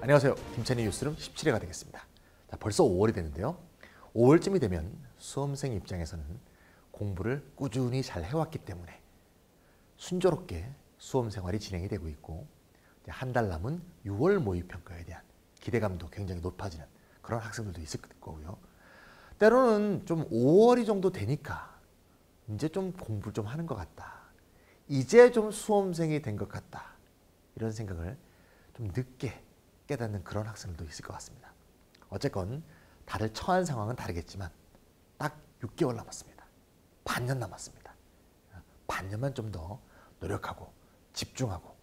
안녕하세요. 김찬희 뉴스룸 17회가 되겠습니다. 자, 벌써 5월이 됐는데요. 5월쯤이 되면 수험생 입장에서는 공부를 꾸준히 잘 해왔기 때문에 순조롭게 수험 생활이 진행이 되고 있고, 한 달 남은 6월 모의평가에 대한 기대감도 굉장히 높아지는 그런 학생들도 있을 거고요. 때로는 좀 5월이 정도 되니까 이제 좀 공부를 좀 하는 것 같다, 이제 좀 수험생이 된 것 같다, 이런 생각을 좀 늦게 깨닫는 그런 학생들도 있을 것 같습니다. 어쨌건 다들 처한 상황은 다르겠지만 딱 6개월 남았습니다. 반년 남았습니다. 반년만 좀 더 노력하고 집중하고,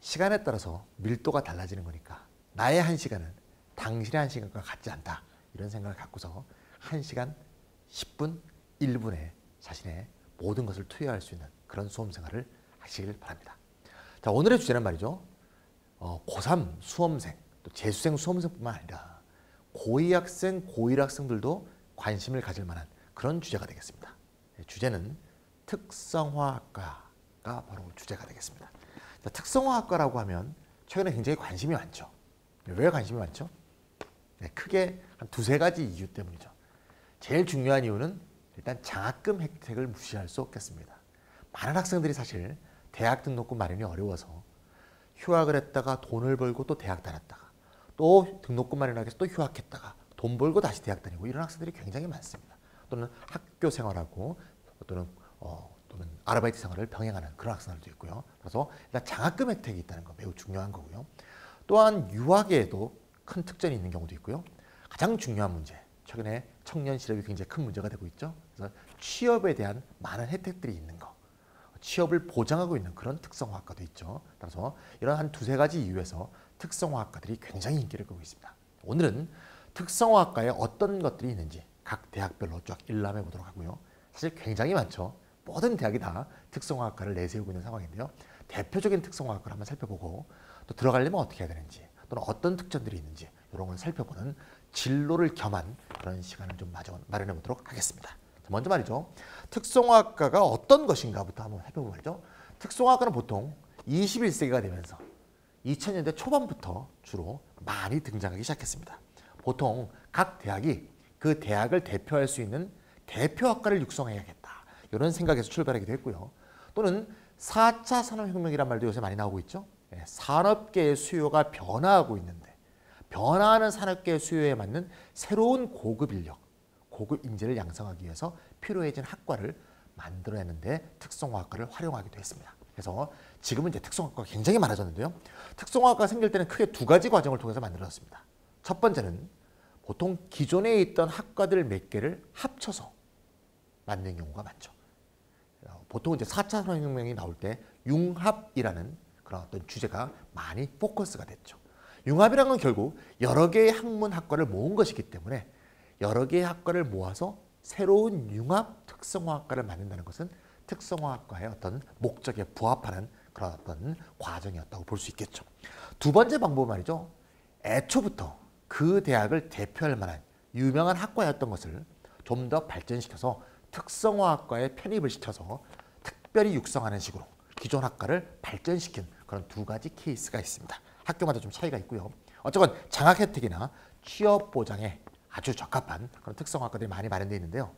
시간에 따라서 밀도가 달라지는 거니까 나의 1시간은 당신의 1시간과 같지 않다, 이런 생각을 갖고서 1시간 10분, 1분에 자신의 모든 것을 투여할 수 있는 그런 수험생활을 하시길 바랍니다. 자, 오늘의 주제는 말이죠. 고3 수험생, 또 재수생 수험생뿐만 아니라 고2 학생, 고1 학생들도 관심을 가질 만한 그런 주제가 되겠습니다. 주제는 특성화학과가 바로 주제가 되겠습니다. 자, 특성화학과라고 하면 최근에 굉장히 관심이 많죠. 왜 관심이 많죠? 크게 한 두세 가지 이유 때문이죠. 제일 중요한 이유는 일단 장학금 혜택을 무시할 수 없겠습니다. 많은 학생들이 사실 대학 등록금 마련이 어려워서 휴학을 했다가 돈을 벌고 또 대학 다녔다가 또 등록금 마련하기 위해서 또 휴학했다가 돈 벌고 다시 대학 다니고, 이런 학생들이 굉장히 많습니다. 또는 학교 생활하고 또는 아르바이트 생활을 병행하는 그런 학생들도 있고요. 그래서 일단 장학금 혜택이 있다는 거 매우 중요한 거고요. 또한 유학에도 큰 특전이 있는 경우도 있고요. 가장 중요한 문제, 최근에 청년 실업이 굉장히 큰 문제가 되고 있죠. 그래서 취업에 대한 많은 혜택들이 있는 거, 취업을 보장하고 있는 그런 특성화학과도 있죠. 따라서 이런 한 두세 가지 이유에서 특성화학과들이 굉장히 인기를 끌고 있습니다. 오늘은 특성화학과에 어떤 것들이 있는지 각 대학별로 쫙 일람해 보도록 하고요. 사실 굉장히 많죠. 모든 대학이 다 특성화학과를 내세우고 있는 상황인데요. 대표적인 특성화학과를 한번 살펴보고, 또 들어가려면 어떻게 해야 되는지, 또는 어떤 특전들이 있는지 이런 걸 살펴보는 진로를 겸한 그런 시간을 좀 마련해 보도록 하겠습니다. 먼저 말이죠. 특성화학과가 어떤 것인가부터 한번 살펴보면 말이죠. 특성화학과는 보통 21세기가 되면서 2000년대 초반부터 주로 많이 등장하기 시작했습니다. 보통 각 대학이 그 대학을 대표할 수 있는 대표학과를 육성해야겠다, 이런 생각에서 출발하기도 했고요. 또는 4차 산업혁명이란 말도 요새 많이 나오고 있죠. 산업계의 수요가 변화하고 있는데, 변화하는 산업계의 수요에 맞는 새로운 고급 인력, 고급 인재를 양성하기 위해서 필요해진 학과를 만들어내는데 특성화학과를 활용하기도 했습니다. 그래서 지금은 이제 특성화학과가 굉장히 많아졌는데요. 특성화학과가 생길 때는 크게 두 가지 과정을 통해서 만들어졌습니다. 첫 번째는 보통 기존에 있던 학과들 몇 개를 합쳐서 만든 경우가 많죠. 보통 이제 4차 산업혁명이 나올 때 융합이라는 그런 어떤 주제가 많이 포커스가 됐죠. 융합이라는 건 결국 여러 개의 학문 학과를 모은 것이기 때문에 여러 개의 학과를 모아서 새로운 융합 특성화학과를 만든다는 것은 특성화학과의 어떤 목적에 부합하는 그런 어떤 과정이었다고 볼 수 있겠죠. 두 번째 방법은 말이죠. 애초부터 그 대학을 대표할 만한 유명한 학과였던 것을 좀 더 발전시켜서 특성화학과에 편입을 시켜서 특별히 육성하는 식으로 기존 학과를 발전시킨 그런 두 가지 케이스가 있습니다. 학교마다 좀 차이가 있고요. 어쨌건 장학 혜택이나 취업 보장에 아주 적합한 그런 특성화학과들이 많이 마련되어 있는데요.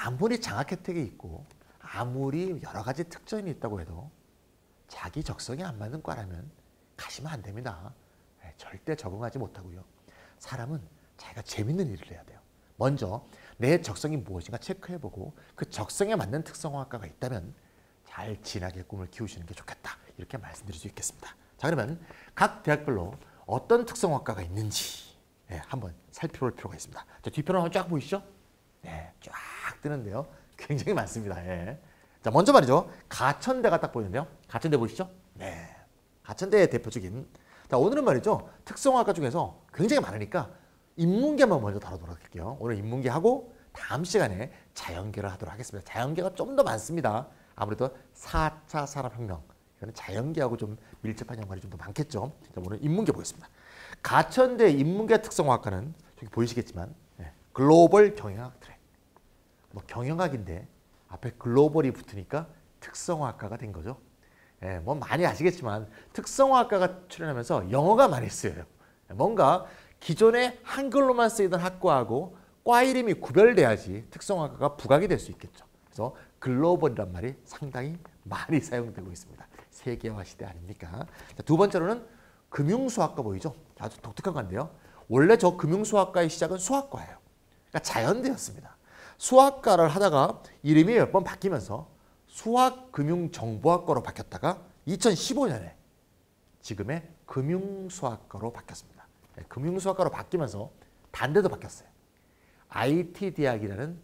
아무리 장학 혜택이 있고 아무리 여러 가지 특전이 있다고 해도 자기 적성에 안 맞는 과라면 가시면 안 됩니다. 절대 적응하지 못하고요. 사람은 자기가 재밌는 일을 해야 돼요. 먼저 내 적성이 무엇인가 체크해보고 그 적성에 맞는 특성화학과가 있다면 잘 진하게 꿈을 키우시는 게 좋겠다, 이렇게 말씀드릴 수 있겠습니다. 자, 그러면 각 대학별로 어떤 특성화학과가 있는지 한번 살펴볼 필요가 있습니다. 자, 뒤편을 한번 쫙 보이시죠? 쫙 뜨는데요. 굉장히 많습니다. 자, 먼저 말이죠. 가천대가 딱 보이는데요. 가천대 보이시죠? 가천대의 대표적인, 자, 오늘은 말이죠. 특성화학과 중에서 굉장히 많으니까 인문계만 먼저 다루도록 할게요. 오늘 인문계하고 다음 시간에 자연계를 하도록 하겠습니다. 자연계가 좀 더 많습니다. 아무래도 4차 산업혁명, 이거는 자연계하고 좀 밀접한 연관이 좀 더 많겠죠. 자, 오늘 인문계 보겠습니다. 가천대 인문계 특성화학과는 저기 보이시겠지만 글로벌 경영학 트랙, 뭐 경영학인데 앞에 글로벌이 붙으니까 특성화학과가 된 거죠. 뭐 많이 아시겠지만 특성화학과가 출연하면서 영어가 많이 쓰여요. 뭔가 기존에 한글로만 쓰이던 학과하고 과 이름이 구별돼야지 특성화과가 부각이 될 수 있겠죠. 그래서 글로벌이란 말이 상당히 많이 사용되고 있습니다. 세계화 시대 아닙니까? 자, 두 번째로는 금융수학과 보이죠? 아주 독특한 건데요. 원래 저 금융수학과의 시작은 수학과예요. 그러니까 자연대였습니다. 수학과를 하다가 이름이 몇 번 바뀌면서 수학금융정보학과로 바뀌었다가 2015년에 지금의 금융수학과로 바뀌었습니다. 금융수학과로 바뀌면서 반대도 바뀌었어요. IT 대학이라는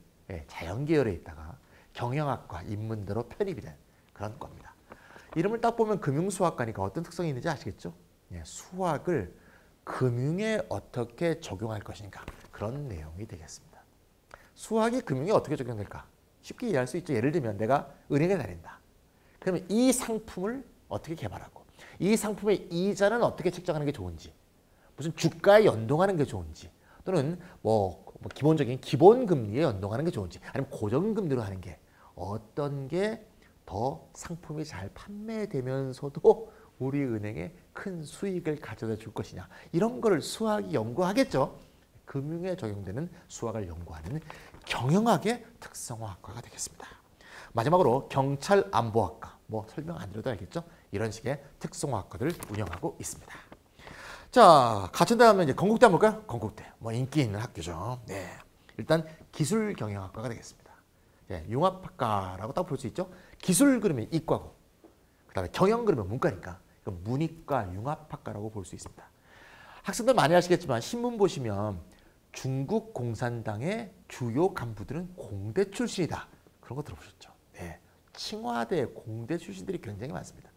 자연계열에 있다가 경영학과 인문대로 편입이 된 그런 과입니다. 이름을 딱 보면 금융수학과니까 어떤 특성이 있는지 아시겠죠? 수학을 금융에 어떻게 적용할 것인가 그런 내용이 되겠습니다. 수학이 금융에 어떻게 적용될까? 쉽게 이해할 수 있죠. 예를 들면 내가 은행에 다닌다. 그러면 이 상품을 어떻게 개발하고 이 상품의 이자는 어떻게 책정하는 게 좋은지 무슨 주가에 연동하는 게 좋은지 또는 뭐 기본적인 기본금리에 연동하는 게 좋은지 아니면 고정금리로 하는 게 어떤 게 더 상품이 잘 판매되면서도 우리 은행에 큰 수익을 가져다 줄 것이냐 이런 거를 수학이 연구하겠죠. 금융에 적용되는 수학을 연구하는 경영학의 특성화학과가 되겠습니다. 마지막으로 경찰안보학과 뭐 설명 안 드려도 알겠죠. 이런 식의 특성화학과들을 운영하고 있습니다. 자, 가천대 하면 이제 건국대 한번 볼까요? 건국대 뭐 인기 있는 학교죠. 네, 일단 기술경영학과가 되겠습니다. 융합학과라고 딱 볼 수 있죠. 기술 그러면 이과고 그다음에 경영 그러면 문과니까 문이과 융합학과라고 볼 수 있습니다. 학생들 많이 아시겠지만 신문 보시면 중국 공산당의 주요 간부들은 공대 출신이다. 그런 거 들어보셨죠? 네,清华대 공대 출신들이 굉장히 많습니다.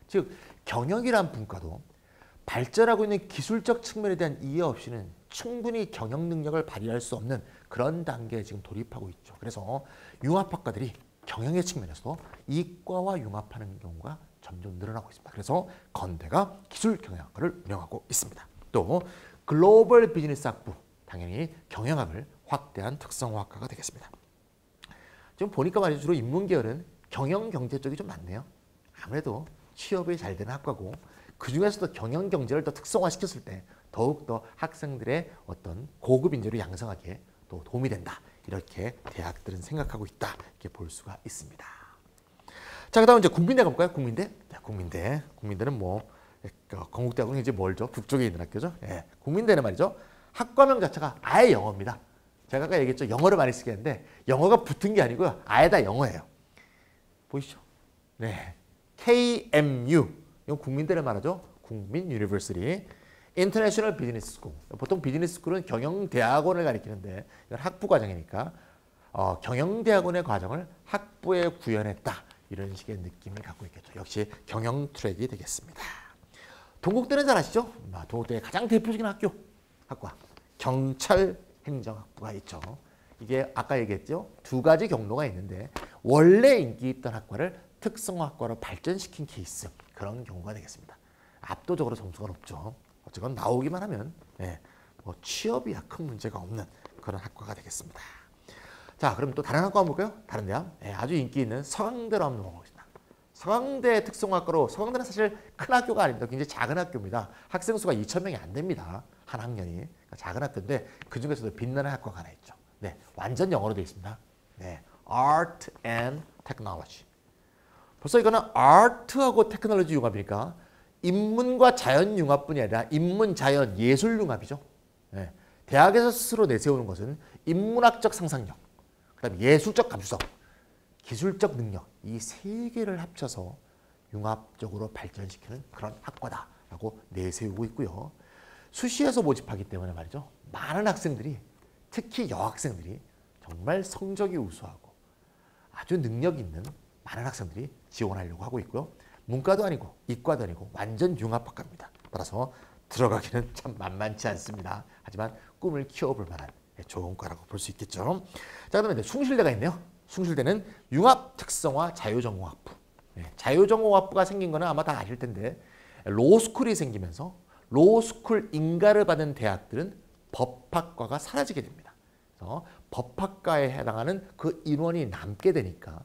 즉 경영이란 분과도 발전하고 있는 기술적 측면에 대한 이해 없이는 충분히 경영 능력을 발휘할 수 없는 그런 단계에 지금 돌입하고 있죠. 그래서 융합학과들이 경영의 측면에서도 이과와 융합하는 경우가 점점 늘어나고 있습니다. 그래서 건대가 기술경영학과를 운영하고 있습니다. 또 글로벌 비즈니스 학부, 당연히 경영학을 확대한 특성화학과가 되겠습니다. 지금 보니까 말이죠. 주로 인문계열은 경영 경제 쪽이 좀 많네요. 아무래도 취업이 잘 되는 학과고 그중에서도 경영 경제를 더 특성화시켰을 때 더욱더 학생들의 어떤 고급 인재로 양성하기에 또 도움이 된다. 이렇게 대학들은 생각하고 있다. 이렇게 볼 수가 있습니다. 자, 그다음 이제 국민대 가볼까요? 국민대. 네, 국민대는 뭐 건국대하고는 이제 멀죠. 북쪽에 있는 학교죠. 예, 국민대는 말이죠. 학과명 자체가 아예 영어입니다. 제가 아까 얘기했죠. 영어를 많이 쓰게 하는데 영어가 붙은 게 아니고요. 아예 다 영어예요. 보이시죠? 네, KMU. 이건 국민대를 말하죠. 국민 유니버시티. 인터내셔널 비즈니스 스쿨. 보통 비즈니스 스쿨은 경영대학원을 가리키는데 이건 학부 과정이니까 경영대학원의 과정을 학부에 구현했다. 이런 식의 느낌을 갖고 있겠죠. 역시 경영 트랙이 되겠습니다. 동국대는 잘 아시죠? 동국대의 가장 대표적인 학과 경찰행정학부가 있죠. 이게 아까 얘기했죠. 두 가지 경로가 있는데 원래 인기 있던 학과를 특성화학과로 발전시킨 케이스 그런 경우가 되겠습니다. 압도적으로 점수가 높죠. 어쨌건 나오기만 하면 뭐 취업이야 큰 문제가 없는 그런 학과가 되겠습니다. 자, 그럼 또 다른 학과 한번 볼까요? 다른 대학 아주 인기 있는 서강대로 한번 넘어가겠습니다. 서강대 특성화학과로 서강대는 사실 큰 학교가 아닙니다. 굉장히 작은 학교입니다. 학생 수가 2,000명이 안 됩니다. 한 학년이. 그러니까 작은 학교인데 그중에서도 빛나는 학과가 하나 있죠. 네, 완전 영어로 되어 있습니다. 네, Art and Technology. 벌써 이거는 아트하고 테크놀로지 융합이니까 인문과 자연 융합뿐이 아니라 인문, 자연, 예술 융합이죠. 네. 대학에서 스스로 내세우는 것은 인문학적 상상력, 그다음에 예술적 감수성, 기술적 능력 이 세 개를 합쳐서 융합적으로 발전시키는 그런 학과다라고 내세우고 있고요. 수시에서 모집하기 때문에 말이죠. 많은 학생들이 특히 여학생들이 정말 성적이 우수하고 아주 능력 있는 많은 학생들이 지원하려고 하고 있고요. 문과도 아니고 이과도 아니고 완전 융합학과입니다. 따라서 들어가기는 참 만만치 않습니다. 하지만 꿈을 키워볼 만한 좋은 과라고 볼 수 있겠죠. 자, 그다음에 숭실대가 있네요. 숭실대는 융합 특성화 자유전공학부. 자유전공학부가 생긴 거는 아마 다 아실 텐데 로스쿨이 생기면서 로스쿨 인가를 받은 대학들은 법학과가 사라지게 됩니다. 그래서 법학과에 해당하는 그 인원이 남게 되니까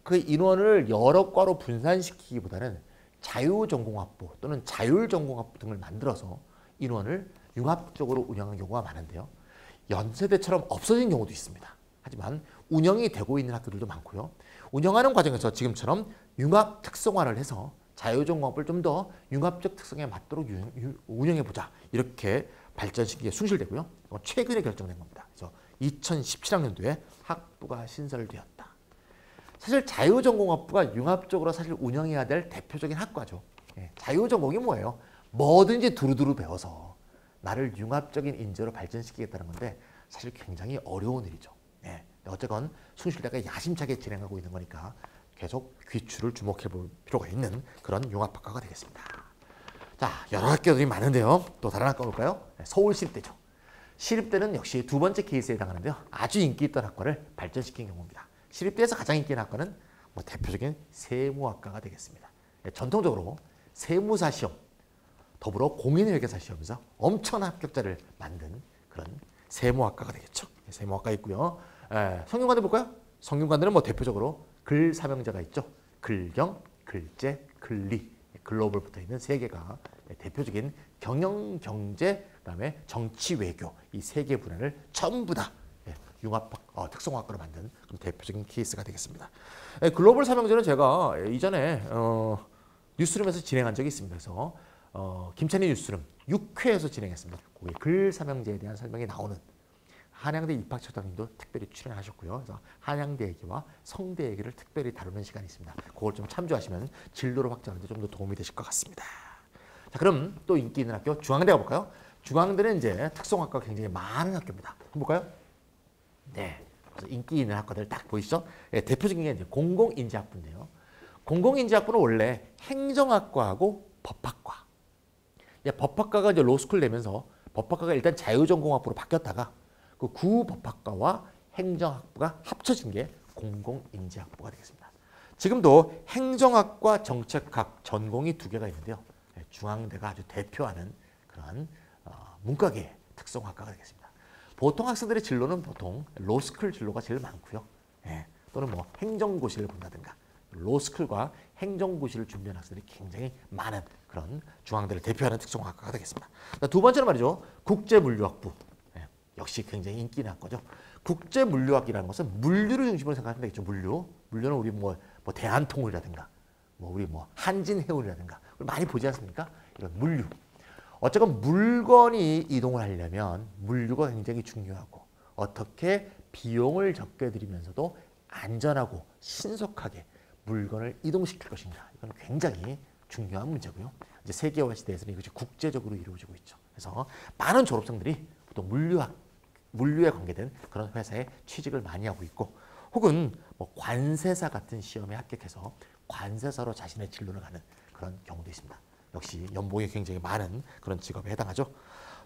그 인원을 여러 과로 분산시키기보다는 자유전공학부 또는 자율전공학부 등을 만들어서 인원을 융합적으로 운영하는 경우가 많은데요. 연세대처럼 없어진 경우도 있습니다. 하지만 운영이 되고 있는 학교들도 많고요. 운영하는 과정에서 지금처럼 융합 특성화를 해서 자유전공업을 좀 더 융합적 특성에 맞도록 운영해보자. 이렇게 발전시키기에 숭실되고요. 이건 최근에 결정된 겁니다. 그래서 2017학년도에 학부가 신설되었다. 사실 자유전공업부가 융합적으로 사실 운영해야 될 대표적인 학과죠. 자유전공이 뭐예요? 뭐든지 두루두루 배워서 나를 융합적인 인재로 발전시키겠다는 건데 사실 굉장히 어려운 일이죠. 어쨌건 숭실대가 야심차게 진행하고 있는 거니까 계속 귀추를 주목해 볼 필요가 있는 그런 융합학과가 되겠습니다. 자, 여러 학교들이 많은데요. 또 다른 학과 볼까요? 서울시립대죠. 시립대는 역시 두 번째 케이스에 해당하는데요. 아주 인기 있던 학과를 발전시킨 경우입니다. 시립대에서 가장 인기 있는 학과는 대표적인 세무학과가 되겠습니다. 전통적으로 세무사 시험, 더불어 공인회계사 시험에서 엄청난 합격자를 만든 그런 세무학과가 되겠죠. 세무학과 있고요. 성균관대 볼까요? 성균관대는 대표적으로 글사명제가 있죠. 글경, 글재, 글리, 글로벌 붙어 있는 세 개가 대표적인 경영, 경제, 그다음에 정치, 외교 이 세 개 분야를 전부 다 융합 특성화학과로 만든 대표적인 케이스가 되겠습니다. 글로벌 사명제는 제가 이전에 뉴스룸에서 진행한 적이 있습니다. 그래서 김찬희 뉴스룸 6회에서 진행했습니다. 거기 글사명제에 대한 설명이 나오는 한양대 입학처장님도 특별히 출연하셨고요. 그래서 한양대 얘기와 성대 얘기를 특별히 다루는 시간이 있습니다. 그걸 좀 참조하시면 진로를 확장하는 데 좀 더 도움이 되실 것 같습니다. 자, 그럼 또 인기 있는 학교 중앙대 가볼까요? 중앙대는 이제 특성학과가 굉장히 많은 학교입니다. 한번 볼까요? 네, 그래서 인기 있는 학과들 딱 보이시죠? 대표적인 게 이제 공공인지학부인데요. 공공인지학부는 원래 행정학과하고 법학과. 법학과가 이제 로스쿨 되면서 법학과가 일단 자유전공학부로 바뀌었다가 그 구법학과와 행정학부가 합쳐진 게 공공인지학부가 되겠습니다. 지금도 행정학과 정책학 전공이 두 개가 있는데요. 중앙대가 아주 대표하는 그런 문과계 특성학과가 되겠습니다. 보통 학생들의 진로는 보통 로스쿨 진로가 제일 많고요. 또는 행정고시를 본다든가 로스쿨과 행정고시를 준비하는 학생들이 굉장히 많은 그런 중앙대를 대표하는 특성학과가 되겠습니다. 두 번째는 말이죠. 국제물류학부. 역시 굉장히 인기 있는 학과죠. 국제물류학이라는 것은 물류를 중심으로 생각하면 되겠죠. 물류는 우리 대한통운이라든가 우리 한진해운이라든가 많이 보지 않습니까? 이런 물류. 어쨌건 물건이 이동을 하려면 물류가 굉장히 중요하고 어떻게 비용을 적게 들이면서도 안전하고 신속하게 물건을 이동시킬 것인가. 이건 굉장히 중요한 문제고요. 이제 세계화 시대에서는 이것이 국제적으로 이루어지고 있죠. 그래서 많은 졸업생들이 보통 물류에 관계된 그런 회사에 취직을 많이 하고 있고 혹은 관세사 같은 시험에 합격해서 관세사로 자신의 진로를 가는 그런 경우도 있습니다. 역시 연봉이 굉장히 많은 그런 직업에 해당하죠.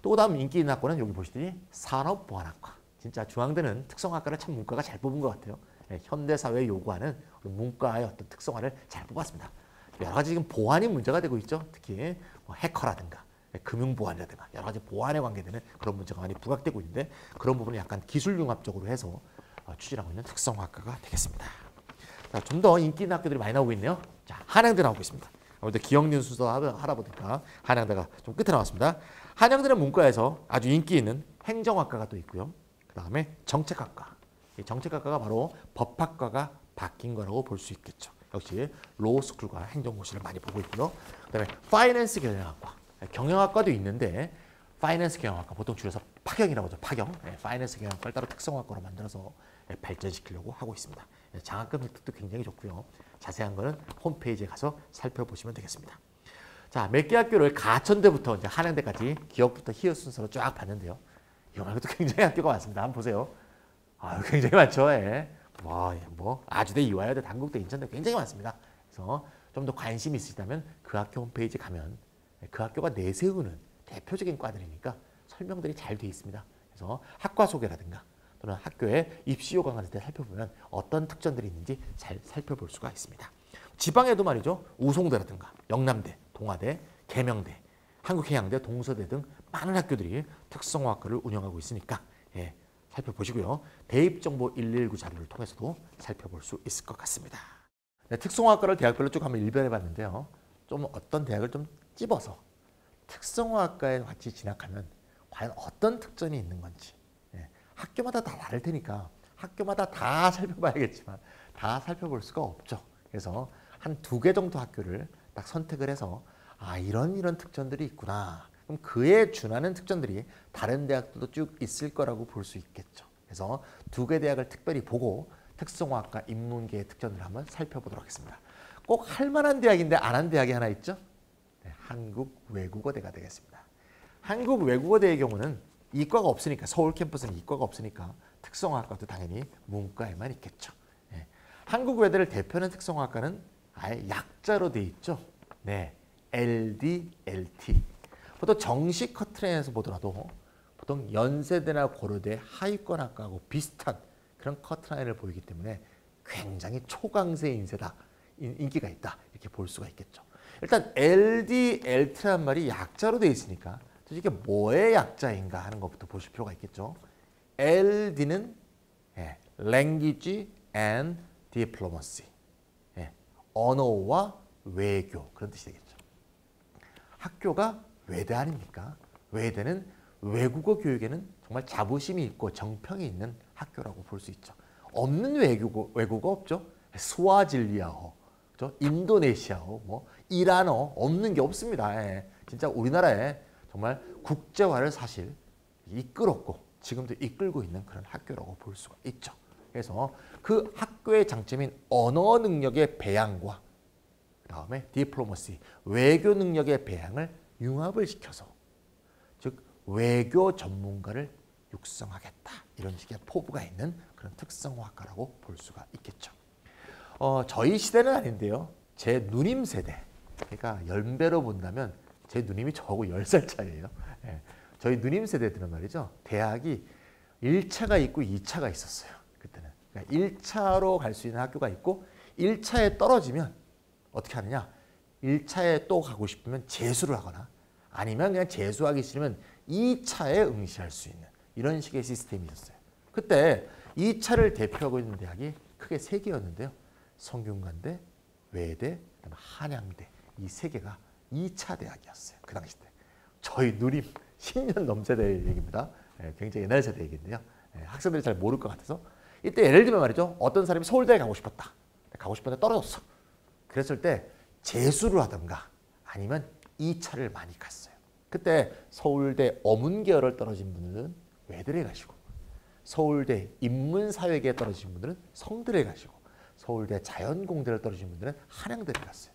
또 그다음 인기 있는 학과는 여기 보시더니 산업보안학과. 진짜 중앙대는 특성학과를 참 문과가 잘 뽑은 것 같아요. 현대사회에 요구하는 문과의 어떤 특성화를 잘 뽑았습니다. 여러 가지 지금 보안이 문제가 되고 있죠. 특히 해커라든가 금융보안이라든가 여러 가지 보안에 관계되는 그런 문제가 많이 부각되고 있는데 그런 부분을 약간 기술융합적으로 해서 추진하고 있는 특성학과가 되겠습니다. 좀 더 인기 있는 학교들이 많이 나오고 있네요. 자, 한양대 나오고 있습니다. 아무래도 기억니은 순서 하다 보니까 한양대가 좀 끝에 나왔습니다. 한양대는 문과에서 아주 인기 있는 행정학과가 또 있고요. 그 다음에 정책학과. 이 정책학과가 바로 법학과가 바뀐 거라고 볼 수 있겠죠. 역시 로스쿨과 행정고시를 많이 보고 있고요. 그 다음에 파이낸스 경영학과. 경영학과도 있는데 파이낸스 경영학과 보통 줄여서 파경이라고 하죠. 파경. 파이낸스 경영학과를 따로 특성학과로 만들어서 발전시키려고 하고 있습니다. 장학금 혜택도 굉장히 좋고요. 자세한 거는 홈페이지에 가서 살펴보시면 되겠습니다. 자, 몇 개 학교를 가천대부터 이제 한양대까지 기억부터 희어 순서로 쫙 봤는데요. 이거 말고도 굉장히 학교가 많습니다. 한번 보세요. 굉장히 많죠. 아주대, 이화여대, 단국대, 인천대 굉장히 많습니다. 그래서 좀 더 관심이 있으시다면 그 학교 홈페이지 가면 그 학교가 내세우는 대표적인 과들이니까 설명들이 잘 되어 있습니다. 그래서 학과 소개라든가 또는 학교의 입시 요강 같은 데 살펴보면 어떤 특전들이 있는지 잘 살펴볼 수가 있습니다. 지방에도 말이죠. 우송대라든가 영남대, 동아대, 계명대, 한국해양대, 동서대 등 많은 학교들이 특성화학과를 운영하고 있으니까 살펴보시고요. 대입정보 119 자료를 통해서도 살펴볼 수 있을 것 같습니다. 특성화학과를 대학별로 쭉 한번 일별해 봤는데요. 좀 어떤 대학을 좀 찝어서 특성화학과에 같이 진학하면 과연 어떤 특전이 있는 건지 학교마다 다 다를 테니까 학교마다 다 살펴봐야겠지만 다 살펴볼 수가 없죠. 그래서 한 2개 정도 학교를 딱 선택을 해서 이런 특전들이 있구나. 그럼 그에 준하는 특전들이 다른 대학들도 쭉 있을 거라고 볼 수 있겠죠. 그래서 2개 대학을 특별히 보고 특성화학과 인문계의 특전을 한번 살펴보도록 하겠습니다. 꼭 할 만한 대학인데 안 한 대학이 하나 있죠. 한국외국어대가 되겠습니다. 한국외국어대의 경우는 이과가 없으니까 서울 캠퍼스는 이과가 없으니까 특성화학과도 당연히 문과에만 있겠죠. 한국외대를 대표하는 특성화학과는 아예 약자로 돼 있죠. 네, LD, LT. 보통 정식 커트라인에서 보더라도 보통 연세대나 고려대 하위권학과하고 비슷한 그런 커트라인을 보이기 때문에 굉장히 초강세 인기가 있다 이렇게 볼 수가 있겠죠. 일단 LD, LT라는 말이 약자로 되어 있으니까 이게 뭐의 약자인가 하는 것부터 보실 필요가 있겠죠. LD는 Language and Diplomacy, 언어와 외교 그런 뜻이 되겠죠. 학교가 외대 아닙니까? 외대는 외국어 교육에는 정말 자부심이 있고 정평이 있는 학교라고 볼 수 있죠. 없는 외국어 없죠. 스와질리아어, 인도네시아어, 이란어 없는 게 없습니다. 진짜 우리나라에 정말 국제화를 사실 이끌었고 지금도 이끌고 있는 그런 학교라고 볼 수가 있죠. 그래서 그 학교의 장점인 언어 능력의 배양과 그다음에 디플로머시, 외교 능력의 배양을 융합을 시켜서 즉 외교 전문가를 육성하겠다. 이런 식의 포부가 있는 그런 특성화학과라고 볼 수가 있겠죠. 저희 시대는 아닌데요. 제 누님 세대, 그러니까 연배로 본다면 제 누님이 저하고 10살 차이예요. 저희 누님 세대들은 말이죠. 대학이 1차가 있고 2차가 있었어요. 그때는. 그러니까 1차로 갈 수 있는 학교가 있고 1차에 떨어지면 어떻게 하느냐. 1차에 또 가고 싶으면 재수를 하거나 아니면 그냥 재수하기 싫으면 2차에 응시할 수 있는 이런 식의 시스템이 있었어요. 그때 2차를 대표하고 있는 대학이 크게 3개였는데요. 성균관대, 외대, 그다음에 한양대 이 3개가 2차 대학이었어요. 그 당시 때. 저희 누님 10년 넘 세대의 얘기입니다. 굉장히 옛날 세대 얘기인데요. 학생들이 잘 모를 것 같아서 이때 예를 들면 말이죠. 어떤 사람이 서울대에 가고 싶었다. 가고 싶었는데 떨어졌어. 그랬을 때 재수를 하던가 아니면 2차를 많이 갔어요. 그때 서울대 어문계열을 떨어진 분들은 외대에 가시고 서울대 인문사회계에 떨어진 분들은 성대에 가시고 서울대 자연공대를 떨어진 분들은 한양대를 갔어요.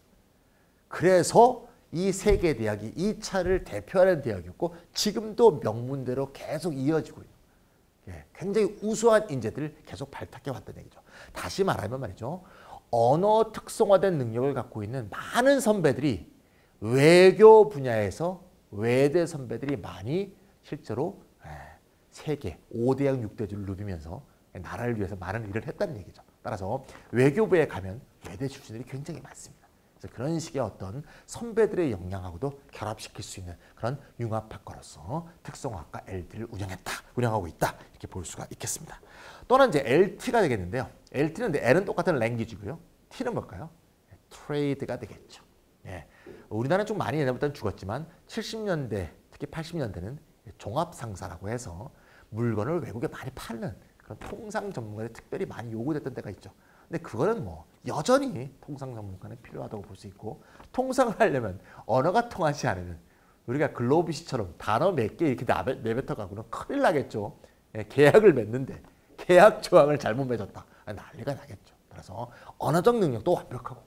그래서 이 3개 대학이 2차를 대표하는 대학이었고 지금도 명문대로 계속 이어지고 있는 굉장히 우수한 인재들을 계속 발탁해 왔다는 얘기죠. 다시 말하면 말이죠. 언어 특성화된 능력을 갖고 있는 많은 선배들이 외교 분야에서 외대 선배들이 많이 실제로 세계 5대학 6대주를 누비면서 나라를 위해서 많은 일을 했다는 얘기죠. 따라서 외교부에 가면 외대 출신들이 굉장히 많습니다. 그래서 그런 식의 어떤 선배들의 역량하고도 결합시킬 수 있는 그런 융합학과로서 특성화학과 LD를 운영하고 있다 이렇게 볼 수가 있겠습니다. 또는 이제 LT가 되겠는데요. LT는 L은 똑같은 랭귀지고요. T는 뭘까요? 트레이드가 되겠죠. 우리나라는 좀 많이 옛날부터는 죽었지만 70년대 특히 80년대는 종합상사라고 해서 물건을 외국에 많이 파는 그런 통상 전문가들이 특별히 많이 요구됐던 때가 있죠. 근데 그거는 여전히 통상 전문가는 필요하다고 볼 수 있고 통상을 하려면 언어가 통하지 않으면 우리가 글로비시처럼 단어 몇 개 이렇게 내뱉어 가고는 큰일 나겠죠. 계약을 맺는데 계약 조항을 잘못 맺었다. 난리가 나겠죠. 그래서 언어적 능력도 완벽하고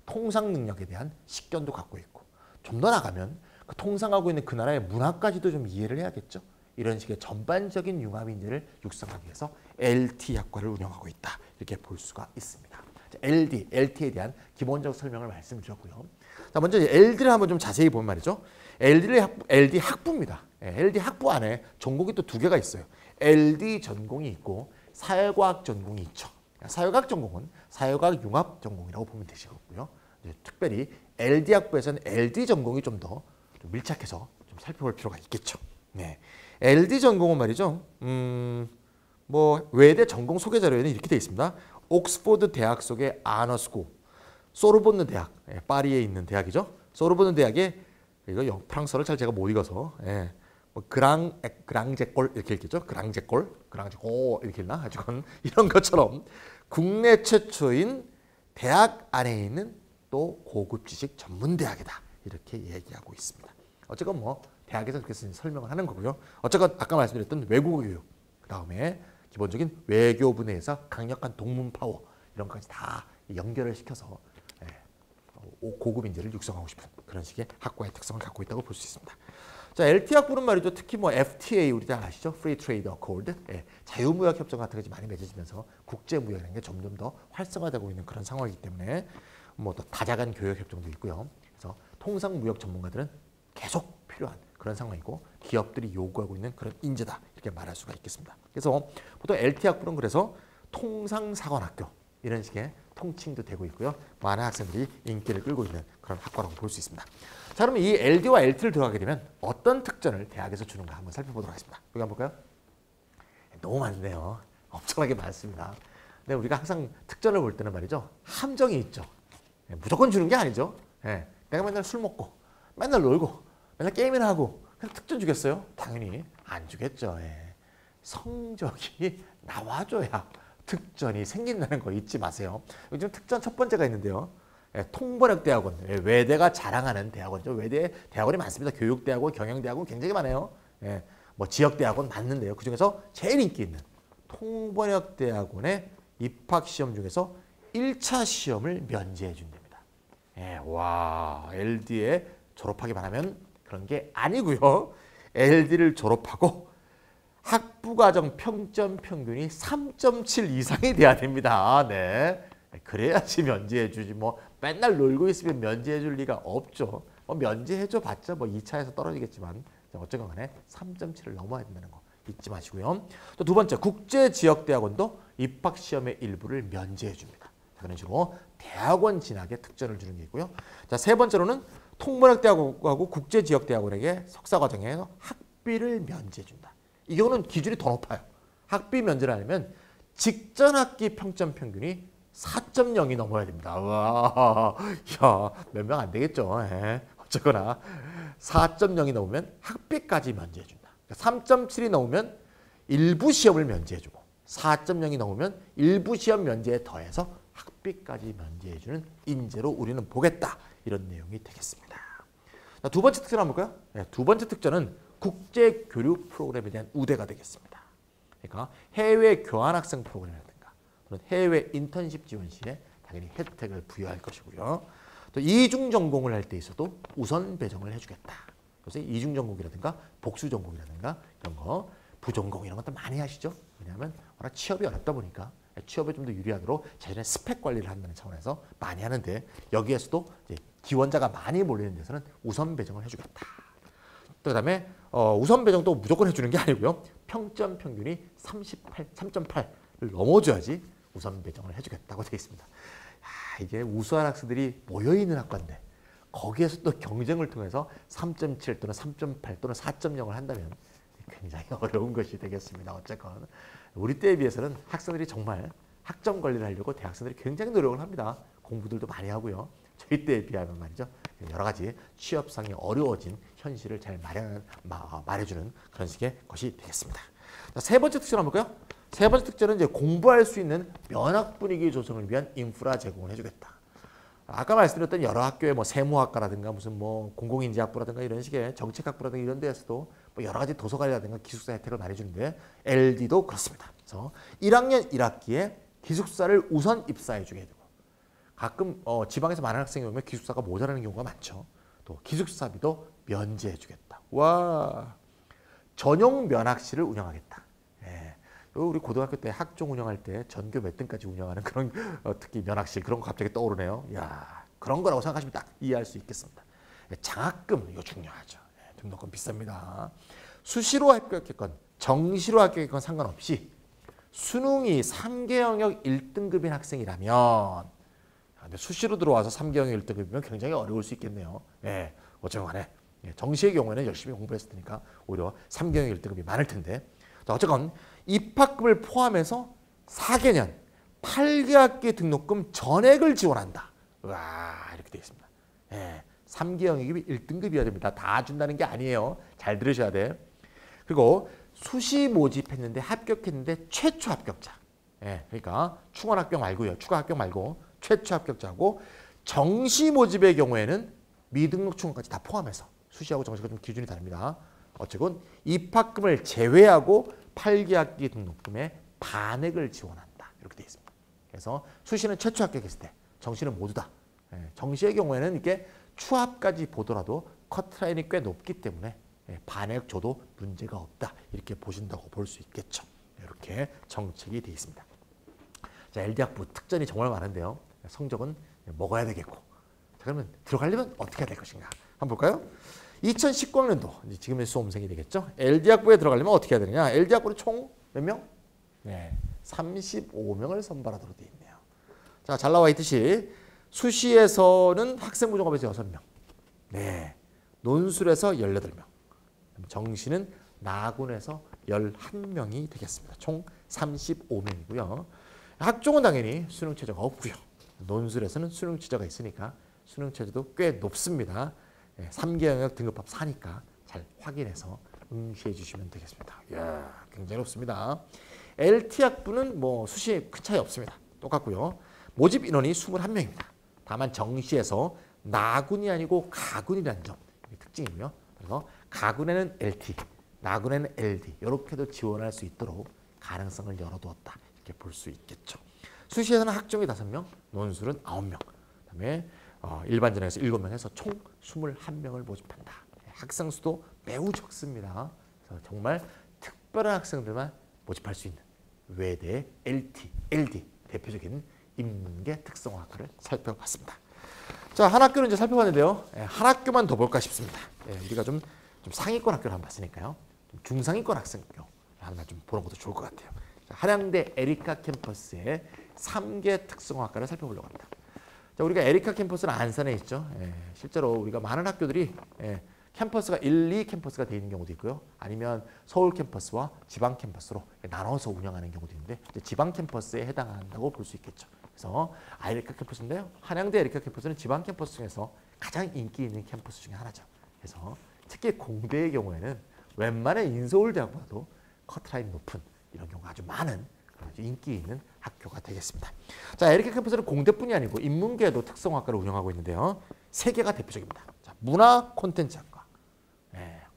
통상 능력에 대한 식견도 갖고 있고 좀 더 나가면 그 통상하고 있는 그 나라의 문화까지도 좀 이해를 해야겠죠. 이런 식의 전반적인 융합 인재를 육성하기 위해서 LT 학과를 운영하고 있다. 이렇게 볼 수가 있습니다. LD, LT에 대한 기본적 설명을 말씀드렸고요. 자, 먼저 LD를 한번 좀 자세히 보면 말이죠. LD 학부입니다. LD 학부 안에 전공이 또 2개가 있어요. LD 전공이 있고 사회과학 전공이 있죠. 사회과학 전공은 사회과학 융합 전공이라고 보면 되시고요. 특별히 LD 학부에서는 LD 전공이 좀 더 밀착해서 좀 살펴볼 필요가 있겠죠. LD 전공은 말이죠. 외대 전공 소개 자료에는 이렇게 되어 있습니다. 옥스포드 대학 속의 아너스쿨, 소르본느 대학, 파리에 있는 대학이죠. 소르본느 대학의 이거 프랑스어를 잘 제가 못 읽어서 뭐 그랑제골 이렇게 읽겠죠. 그랑제골 이렇게 읽나? 하여간 이런 것처럼 국내 최초인 대학 안에 있는 또 고급 지식 전문 대학이다. 이렇게 얘기하고 있습니다. 어쨌건 뭐 대학에서 그렇게 설명을 하는 거고요. 어쨌건 아까 말씀드렸던 외국어 교육, 그다음에 기본적인 외교부 내에서 강력한 동문 파워 이런 것까지 다 연결을 시켜서 고급 인재를 육성하고 싶은 그런 식의 학과의 특성을 갖고 있다고 볼 수 있습니다. 자, LT 학부는 말이죠. 특히 뭐 FTA 우리 다 아시죠? Free Trade Accord, 자유무역 협정 같은 것이 많이 맺어지면서 국제 무역이라는 게 점점 더 활성화되고 있는 그런 상황이기 때문에 뭐 또 다자간 교역 협정도 있고요. 그래서 통상 무역 전문가들은 계속 필요한 그런 상황이고 기업들이 요구하고 있는 그런 인재다 이렇게 말할 수가 있겠습니다. 그래서 보통 LT 학부는 그래서 통상사관학교 이런 식의 통칭도 되고 있고요. 많은 학생들이 인기를 끌고 있는 그런 학과라고 볼 수 있습니다. 자, 그러면 이 LD와 LT를 들어가게 되면 어떤 특전을 대학에서 주는가 한번 살펴보도록 하겠습니다. 여기 한번 볼까요? 너무 많네요. 엄청나게 많습니다. 근데 우리가 항상 특전을 볼 때는 말이죠. 함정이 있죠. 무조건 주는 게 아니죠. 내가 맨날 술 먹고 맨날 놀고 맨날 게임이나 하고 그냥 특전 주겠어요? 당연히 안 주겠죠. 성적이 나와줘야 특전이 생긴다는 거 잊지 마세요. 요즘 특전 첫 번째가 있는데요. 통번역대학원, 외대가 자랑하는 대학원이죠. 외대 대학원이 많습니다. 교육대학원, 경영대학원 굉장히 많아요. 뭐 지역대학원 많는데요. 그중에서 제일 인기 있는 통번역대학원의 입학시험 중에서 1차 시험을 면제해 준답니다. 와, LD에 졸업하기만 하면 그런 게 아니고요. LD를 졸업하고 학부과정 평점 평균이 3.7 이상이 돼야 됩니다. 그래야지 면제해 주지. 뭐 맨날 놀고 있으면 면제해 줄 리가 없죠. 면제해 줘 봤자 뭐 2차에서 떨어지겠지만 어쨌건 간에 3.7을 넘어야 된다는 거 잊지 마시고요. 또 두 번째, 국제지역대학원도 입학시험의 일부를 면제해 줍니다. 그런 식으로 대학원 진학에 특전을 주는 게 있고요. 자, 세 번째로는 통번역대학원하고 국제지역대학원에게 석사과정에서 학비를 면제해 준다. 이 경우는 기준이 더 높아요. 학비 면제를 하려면 직전 학기 평점 평균이 4.0이 넘어야 됩니다. 와, 야, 몇 명 안 되겠죠. 어쨌거나 4.0이 넘으면 학비까지 면제해 준다. 3.7이 넘으면 일부 시험을 면제해 주고 4.0이 넘으면 일부 시험 면제에 더해서 학비까지 면제해 주는 인재로 우리는 보겠다. 이런 내용이 되겠습니다. 자, 두 번째 특전 한번 볼까요? 두 번째 특전은 국제교류 프로그램에 대한 우대가 되겠습니다. 그러니까 해외 교환학생 프로그램이라든가 해외 인턴십 지원 시에 당연히 혜택을 부여할 것이고요. 또 이중 전공을 할 때 있어도 우선 배정을 해주겠다. 그래서 이중 전공이라든가 복수 전공이라든가 이런 거 부전공 이런 것도 많이 하시죠. 왜냐하면 워낙 취업이 어렵다 보니까 취업에 좀 더 유리하도록 자신의 스펙 관리를 한다는 차원에서 많이 하는데 여기에서도 이제 지원자가 많이 몰리는 데서는 우선 배정을 해주겠다. 또 그다음에 우선 배정도 무조건 해주는 게 아니고요. 평점 평균이 3.8을 넘어줘야지 우선 배정을 해주겠다고 되어 있습니다. 이게 우수한 학생들이 모여있는 학과인데 거기에서 또 경쟁을 통해서 3.7 또는 3.8 또는 4.0을 한다면 굉장히 어려운 것이 되겠습니다. 어쨌건 우리 때에 비해서는 학생들이 정말 학점 관리를 하려고 대학생들이 굉장히 노력을 합니다. 공부들도 많이 하고요. 저희 때에 비하면 말이죠. 여러 가지 취업상이 어려워진 현실을 잘 말해주는 그런 식의 것이 되겠습니다. 자, 세 번째 특전 한번 볼까요? 세 번째 특전은 이제 공부할 수 있는 면학 분위기 조성을 위한 인프라 제공을 해주겠다. 아까 말씀드렸던 여러 학교의 뭐 세무학과라든가 무슨 뭐 공공인재학부라든가 이런 식의 정책학부라든가 이런 데에서도 뭐 여러 가지 도서관이라든가 기숙사 혜택을 많이 주는데 LD도 그렇습니다. 그래서 1학년 1학기에 기숙사를 우선 입사해 주게 되고 가끔 지방에서 많은 학생이 오면 기숙사가 모자라는 경우가 많죠. 또 기숙사비도 면제해 주겠다. 와, 전용 면학실을 운영하겠다. 우리 고등학교 때 학종 운영할 때 전교 몇 등까지 운영하는 그런 특히 면학실 그런 거 갑자기 떠오르네요. 야, 그런 거라고 생각하시면 딱 이해할 수 있겠습니다. 장학금 이거 중요하죠. 등록금 비쌉니다. 수시로 합격했건 정시로 합격했건 상관없이 수능이 3개 영역 1등급인 학생이라면 근데 수시로 들어와서 3개 영역 1등급이면 굉장히 어려울 수 있겠네요. 어쨌건 간에 정시의 경우에는 열심히 공부했을 테니까 오히려 3개 영역 1등급이 많을 텐데 자, 어쨌건 입학금을 포함해서 4개년 8개학기 등록금 전액을 지원한다. 와, 이렇게 되어 있습니다. 3개 영역이 1등급이어야 됩니다. 다 준다는 게 아니에요. 잘 들으셔야 돼. 그리고 수시 모집했는데 합격했는데 최초 합격자. 예, 그러니까 충원 합격 말고요. 추가 합격 말고 최초 합격자고 정시 모집의 경우에는 미등록 충원까지 다 포함해서 수시하고 정시가 좀 기준이 다릅니다. 어쨌건 입학금을 제외하고 8개학기 등록금의 반액을 지원한다. 이렇게 되어 있습니다. 그래서 수시는 최초 합격했을 때, 정시는 모두 다. 정시의 경우에는 이렇게 추합까지 보더라도 커트라인이 꽤 높기 때문에 반액 줘도 문제가 없다. 이렇게 보신다고 볼 수 있겠죠. 이렇게 정책이 되어 있습니다. 자, LD학부 특전이 정말 많은데요. 성적은 먹어야 되겠고. 자, 그러면 들어가려면 어떻게 해야 될 것인가? 한번 볼까요? 2019학년도 지금의 수험생이 되겠죠. LD학부에 들어가려면 어떻게 해야 되느냐? LD학부는 총 몇 명? 네, 35명을 선발하도록 되어 있네요. 자, 잘 나와 있듯이 수시에서는 학생부 종합에서 6명, 네, 논술에서 18명, 정시는 나군에서 11명이 되겠습니다. 총 35명이고요. 학종은 당연히 수능 최저가 없고요. 논술에서는 수능 최저가 있으니까 수능 최저도 꽤 높습니다. 3개 영역 등급합 4니까 잘 확인해서 응시해 주시면 되겠습니다. 이야, 굉장히 높습니다. LT학부는 뭐 수시에 큰 차이 없습니다. 똑같고요. 모집 인원이 21명입니다. 다만 정시에서 나군이 아니고 가군이라는 점 특징이고요. 그래서 가군에는 LT, 나군에는 LD 이렇게도 지원할 수 있도록 가능성을 열어두었다. 이렇게 볼 수 있겠죠. 수시에서는 학종이 5명, 논술은 9명, 그다음에 일반전형에서 7명 해서 총 21명을 모집한다. 학생 수도 매우 적습니다. 그래서 정말 특별한 학생들만 모집할 수 있는 외대 LT, LD 대표적인 인문계 특성화학과를 살펴봤습니다. 자, 한 학교는 이제 살펴봤는데요. 한 학교만 더 볼까 싶습니다. 우리가 좀 상위권 학교를 한번 봤으니까요. 좀 중상위권 학생교 하나 좀 보는 것도 좋을 것 같아요. 자, 한양대 에리카 캠퍼스의 3개 특성화학과를 살펴보려고 합니다. 자, 우리가 에리카 캠퍼스는 안산에 있죠. 실제로 우리가 많은 학교들이 캠퍼스가 1, 2 캠퍼스가 되어 있는 경우도 있고요. 아니면 서울 캠퍼스와 지방 캠퍼스로 나눠서 운영하는 경우도 있는데 지방 캠퍼스에 해당한다고 볼 수 있겠죠. 그래서 에리카 캠퍼스인데요. 한양대 에리카 캠퍼스는 지방 캠퍼스 중에서 가장 인기 있는 캠퍼스 중에 하나죠. 그래서 특히 공대의 경우에는 웬만한 인서울대학보다도 커트라인 높은 이런 경우가 아주 많은 아주 인기 있는 학교가 되겠습니다. 자, 에리카 캠퍼스는 공대뿐이 아니고 인문계도 특성화학과를 운영하고 있는데요. 3개가 대표적입니다. 자, 문화 콘텐츠학과.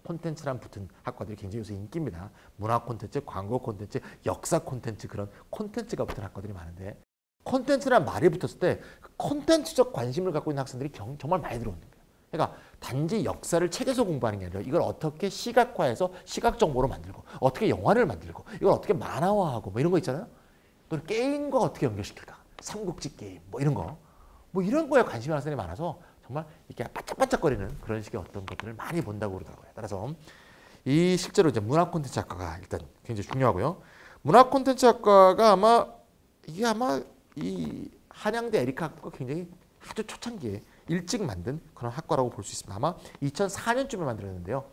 콘텐츠랑 붙은 학과들이 굉장히 요새 인기입니다. 문화 콘텐츠, 광고 콘텐츠, 역사 콘텐츠 그런 콘텐츠가 붙은 학과들이 많은데 콘텐츠란 말이 붙었을 때 콘텐츠적 관심을 갖고 있는 학생들이 정말 많이 들어오는 거예요. 그러니까 단지 역사를 책에서 공부하는 게 아니라 이걸 어떻게 시각화해서 시각 정보로 만들고 어떻게 영화를 만들고 이걸 어떻게 만화화하고 뭐 이런 거 있잖아요. 또 게임과 어떻게 연결시킬까? 삼국지 게임 뭐 이런 거. 뭐 이런 거에 관심이 많은 학생이 많아서 정말 이렇게 반짝반짝거리는 그런 식의 어떤 것들을 많이 본다고 그러더라고요. 따라서 이 실제로 이제 문화 콘텐츠 학과가 일단 굉장히 중요하고요. 문화 콘텐츠 학과가 아마 이 한양대 에리카 학과가 굉장히 아주 초창기에 일찍 만든 그런 학과라고 볼 수 있습니다. 아마 2004년쯤에 만들었는데요.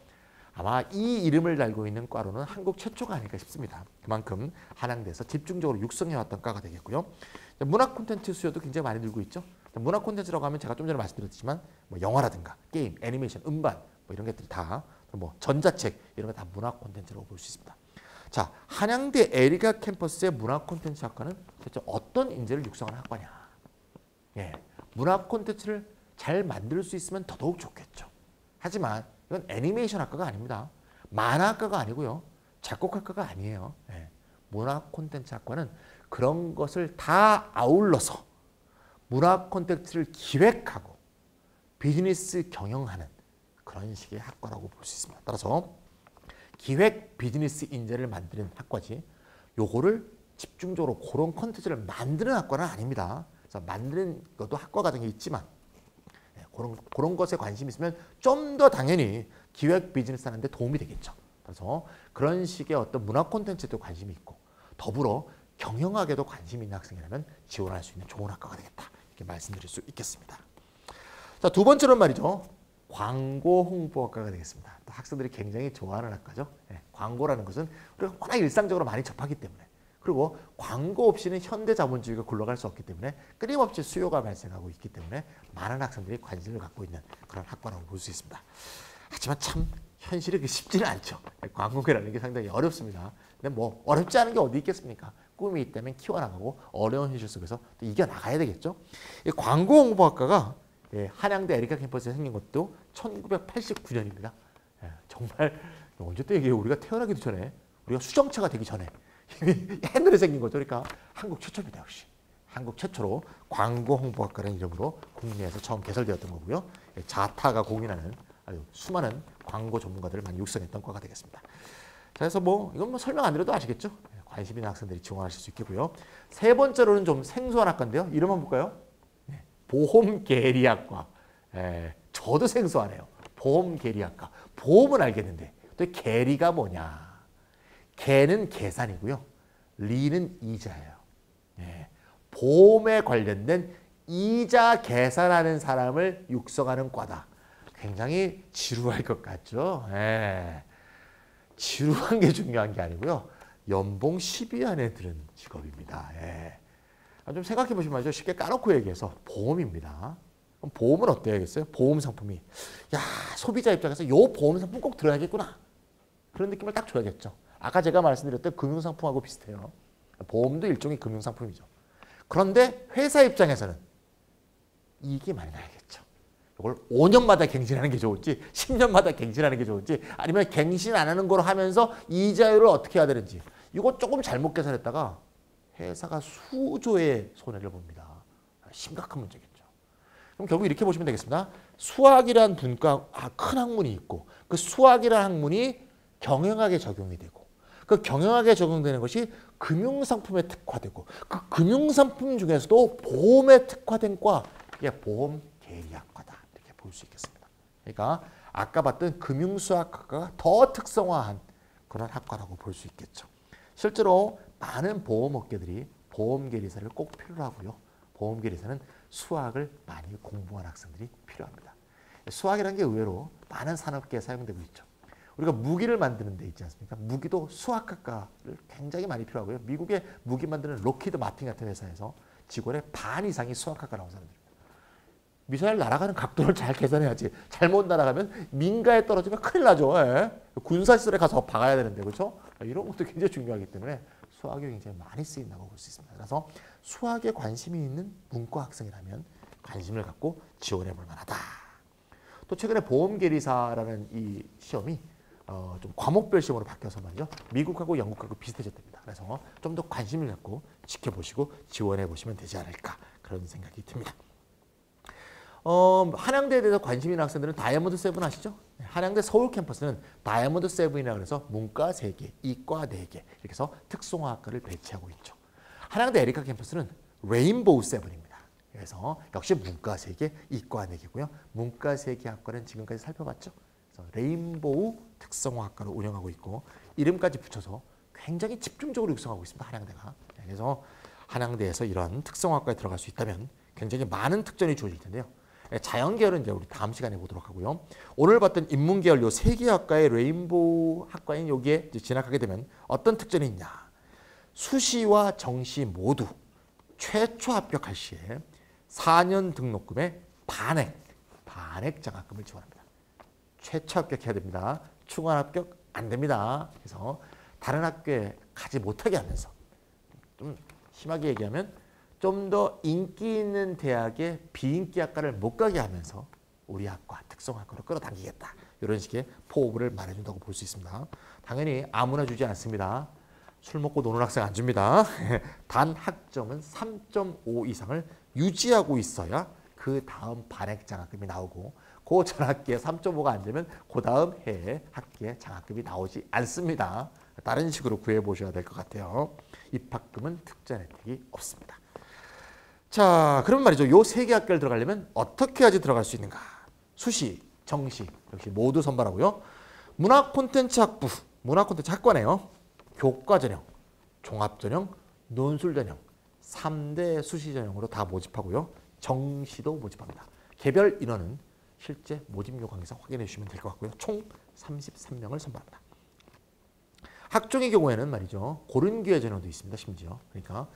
아마 이 이름을 달고 있는 과로는 한국 최초가 아닐까 싶습니다. 그만큼 한양대에서 집중적으로 육성해왔던 과가 되겠고요. 문화 콘텐츠 수요도 굉장히 많이 늘고 있죠. 문화 콘텐츠라고 하면 제가 좀 전에 말씀드렸지만 뭐 영화라든가 게임, 애니메이션, 음반 뭐 이런 것들이 다 뭐 전자책 이런 거 다 문화 콘텐츠라고 볼 수 있습니다. 자, 한양대 에리카 캠퍼스의 문화 콘텐츠 학과는 도대체 어떤 인재를 육성하는 학과냐? 문화 콘텐츠를 잘 만들 수 있으면 더더욱 좋겠죠. 하지만 이건 애니메이션 학과가 아닙니다. 만화학과가 아니고요. 작곡학과가 아니에요. 문화 콘텐츠 학과는 그런 것을 다 아울러서 문화 콘텐츠를 기획하고 비즈니스 경영하는 그런 식의 학과라고 볼 수 있습니다. 따라서 기획 비즈니스 인재를 만드는 학과지 요거를 집중적으로 그런 콘텐츠를 만드는 학과는 아닙니다. 그래서 만드는 것도 학과 과정이 있지만 그런 것에 관심이 있으면 좀 더 당연히 기획 비즈니스 하는데 도움이 되겠죠. 그래서 그런 식의 어떤 문화 콘텐츠에도 관심이 있고 더불어 경영학에도 관심이 있는 학생이라면 지원할 수 있는 좋은 학과가 되겠다. 이렇게 말씀드릴 수 있겠습니다. 자, 두 번째로는 말이죠. 광고 홍보학과가 되겠습니다. 또 학생들이 굉장히 좋아하는 학과죠. 광고라는 것은 우리가 워낙 일상적으로 많이 접하기 때문에 그리고 광고 없이는 현대 자본주의가 굴러갈 수 없기 때문에 끊임없이 수요가 발생하고 있기 때문에 많은 학생들이 관심을 갖고 있는 그런 학과라고 볼 수 있습니다. 하지만 참 현실이 그렇게 쉽지는 않죠. 광고계라는 게 상당히 어렵습니다. 근데 뭐 어렵지 않은 게 어디 있겠습니까? 꿈이 있다면 키워나가고 어려운 현실 속에서 또 이겨나가야 되겠죠. 이 광고 홍보학과가 한양대 에리카 캠퍼스에 생긴 것도 1989년입니다. 정말 언제 때 이게 우리가 태어나기도 전에 우리가 수정차가 되기 전에 옛날에 생긴 거죠. 그러니까 한국 최초입니다. 역시 한국 최초로 광고 홍보학과라는 이름으로 국내에서 처음 개설되었던 거고요. 자타가 공인하는 아주 수많은 광고 전문가들을 많이 육성했던 과가 되겠습니다. 그래서 뭐 이건 뭐 설명 안 드려도 아시겠죠. 관심 있는 학생들이 지원하실 수 있겠고요. 세 번째로는 좀 생소한 학과인데요. 이름 한번 볼까요? 보험계리학과. 저도 생소하네요. 보험계리학과. 보험은 알겠는데 또 계리가 뭐냐. 계는 계산이고요. 리는 이자예요. 보험에 관련된 이자 계산하는 사람을 육성하는 과다. 굉장히 지루할 것 같죠. 지루한 게 중요한 게 아니고요. 연봉 10위 안에 드는 직업입니다. 좀 생각해 보시면 말이죠. 쉽게 까놓고 얘기해서 보험입니다. 그럼 보험은 어때야겠어요? 보험 상품이. 야, 소비자 입장에서 요 보험 상품 꼭 들어야겠구나. 그런 느낌을 딱 줘야겠죠. 아까 제가 말씀드렸던 금융상품하고 비슷해요. 보험도 일종의 금융상품이죠. 그런데 회사 입장에서는 이익이 많이 나야겠죠. 이걸 5년마다 갱신하는 게 좋을지 10년마다 갱신하는 게 좋을지 아니면 갱신 안 하는 걸 하면서 이자율을 어떻게 해야 되는지 이거 조금 잘못 계산했다가 회사가 수조의 손해를 봅니다. 심각한 문제겠죠. 그럼 결국 이렇게 보시면 되겠습니다. 수학이란 분과 큰 학문이 있고 그 수학이란 학문이 경영학에 적용이 되고 그 경영학에 적용되는 것이 금융상품에 특화되고 그 금융상품 중에서도 보험에 특화된 과 이게 보험계리학과다 이렇게 볼 수 있겠습니다. 그러니까 아까 봤던 금융수학학과가 더 특성화한 그런 학과라고 볼 수 있겠죠. 실제로 많은 보험업계들이 보험계리사를 꼭 필요로 하고요. 보험계리사는 수학을 많이 공부한 학생들이 필요합니다. 수학이라는 게 의외로 많은 산업계에 사용되고 있죠. 우리가 무기를 만드는 데 있지 않습니까? 무기도 수학학과를 굉장히 많이 필요하고요. 미국의 무기 만드는 록히드 마틴 같은 회사에서 직원의 반 이상이 수학학과 나온 사람들입니다. 미사일 날아가는 각도를 잘 계산해야지. 잘못 날아가면 민가에 떨어지면 큰일 나죠. 군사시설에 가서 박아야 되는데 그렇죠? 이런 것도 굉장히 중요하기 때문에 수학이 굉장히 많이 쓰인다고 볼 수 있습니다. 그래서 수학에 관심이 있는 문과 학생이라면 관심을 갖고 지원해 볼 만하다. 또 최근에 보험계리사라는 이 시험이 좀 과목별 시험으로 바뀌어서 말이죠. 미국하고 영국하고 비슷해졌답니다. 그래서 좀 더 관심을 갖고 지켜보시고 지원해 보시면 되지 않을까 그런 생각이 듭니다. 한양대에 대해서 관심 있는 학생들은 다이아몬드 7 아시죠? 한양대 서울 캠퍼스는 다이아몬드 7이라고 해서 문과 3개, 이과 4개 이렇게 해서 특성화학과를 배치하고 있죠. 한양대 에리카 캠퍼스는 레인보우 7입니다. 그래서 역시 문과 3개, 이과 4개고요. 문과 3개 학과는 지금까지 살펴봤죠. 그래서 레인보우 특성화학과를 운영하고 있고 이름까지 붙여서 굉장히 집중적으로 육성하고 있습니다. 한양대가. 그래서 한양대에서 이런 특성화학과에 들어갈 수 있다면 굉장히 많은 특전이 주어질 텐데요. 자연계열은 이제 우리 다음 시간에 보도록 하고요. 오늘 봤던 인문계열 요 3개 학과의 레인보우 학과인 여기에 진학하게 되면 어떤 특전이 있냐. 수시와 정시 모두 최초 합격할 시에 4년 등록금의 반액 장학금을 지원합니다. 최초 합격해야 됩니다. 충원 합격 안 됩니다. 그래서 다른 학교에 가지 못하게 하면서 좀 심하게 얘기하면 좀 더 인기 있는 대학의 비인기 학과를 못 가게 하면서 우리 학과 특성학과로 끌어당기겠다. 이런 식의 포부를 말해준다고 볼 수 있습니다. 당연히 아무나 주지 않습니다. 술 먹고 노는 학생 안 줍니다. 단 학점은 3.5 이상을 유지하고 있어야 그 다음 반액 장학금이 나오고 그 전학기에 3.5가 안 되면 그 다음 해에 학기에 장학금이 나오지 않습니다. 다른 식으로 구해보셔야 될 것 같아요. 입학금은 특전 혜택이 없습니다. 자, 그러면 말이죠. 요 3개 학교를 들어가려면 어떻게 해야지 들어갈 수 있는가? 수시, 정시 역시 모두 선발하고요. 문화 콘텐츠 학부, 문화 콘텐츠 학과네요. 교과 전형, 종합 전형, 논술 전형 3대 수시 전형으로 다 모집하고요. 정시도 모집합니다. 개별 인원은 실제 모집 요강에서 확인해 주시면 될 것 같고요. 총 33명을 선발합니다. 학종의 경우에는 말이죠. 고른 기회 전형도 있습니다. 심지어. 그러니까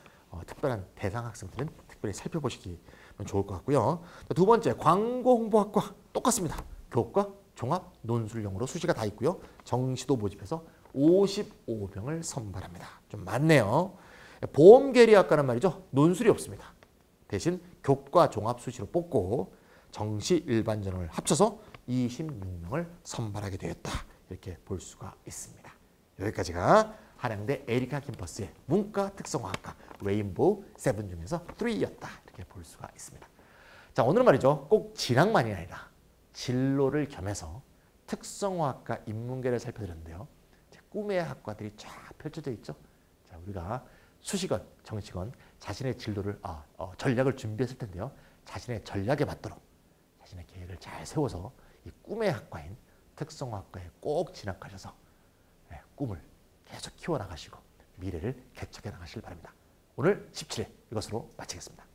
특별한 대상 학생들은 특별히 살펴보시면 좋을 것 같고요. 두 번째, 광고 홍보학과 똑같습니다. 교과, 종합, 논술형으로 수시가 다 있고요. 정시도 모집해서 55명을 선발합니다. 좀 많네요. 보험계리학과는 말이죠. 논술이 없습니다. 대신 교과, 종합, 수시로 뽑고 정시, 일반 전형을 합쳐서 26명을 선발하게 되었다. 이렇게 볼 수가 있습니다. 여기까지가 한양대 에리카 캠퍼스의 문과 특성화학과 레인보우 7 중에서 3였다. 이렇게 볼 수가 있습니다. 자, 오늘은 말이죠. 꼭 진학만이 아니라 진로를 겸해서 특성화학과 인문계를 살펴드렸는데요. 꿈의 학과들이 쫙 펼쳐져 있죠. 자, 우리가 수시건, 정시건 자신의 진로를 전략을 준비했을 텐데요. 자신의 전략에 맞도록 자신의 계획을 잘 세워서 이 꿈의 학과인 특성화학과에 꼭 진학하셔서 꿈을 계속 키워나가시고 미래를 개척해 나가시길 바랍니다. 오늘 17회 이것으로 마치겠습니다.